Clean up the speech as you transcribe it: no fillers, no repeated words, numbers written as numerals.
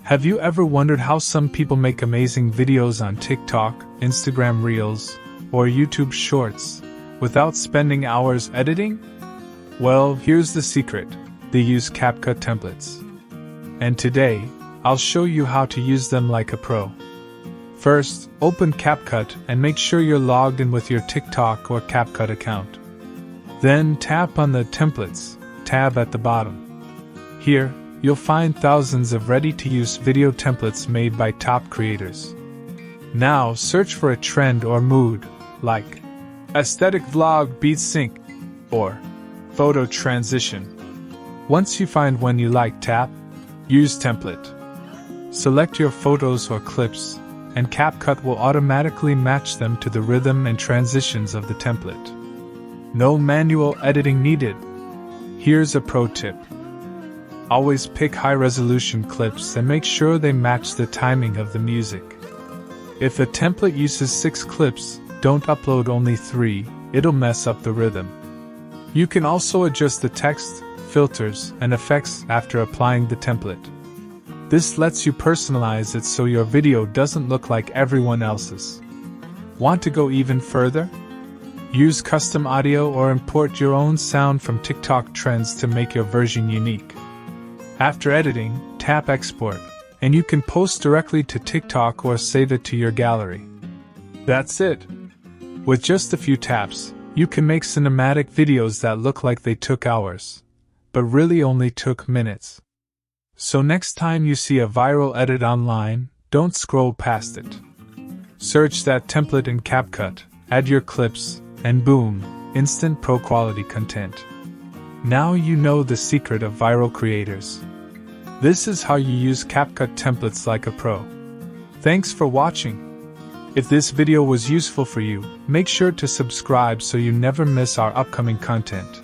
Have you ever wondered how some people make amazing videos on TikTok, Instagram Reels, or YouTube Shorts without spending hours editing? Well, here's the secret. They use CapCut templates. And today, I'll show you how to use them like a pro. First, open CapCut and make sure you're logged in with your TikTok or CapCut account. Then tap on the Templates tab at the bottom. Here, you'll find thousands of ready-to-use video templates made by top creators. Now search for a trend or mood, like aesthetic vlog beats sync, or photo transition. Once you find one you like, tap Use Template. Select your photos or clips, and CapCut will automatically match them to the rhythm and transitions of the template. No manual editing needed. Here's a pro tip. Always pick high-resolution clips and make sure they match the timing of the music. If a template uses 6 clips, don't upload only 3, it'll mess up the rhythm. You can also adjust the text, filters, and effects after applying the template. This lets you personalize it so your video doesn't look like everyone else's. Want to go even further? Use custom audio or import your own sound from TikTok trends to make your version unique. After editing, tap Export, and you can post directly to TikTok or save it to your gallery. That's it! With just a few taps, you can make cinematic videos that look like they took hours, but really only took minutes. So next time you see a viral edit online, don't scroll past it. Search that template in CapCut, add your clips, and boom, instant pro-quality content. Now you know the secret of viral creators. This is how you use CapCut templates like a pro. Thanks for watching. If this video was useful for you, make sure to subscribe so you never miss our upcoming content.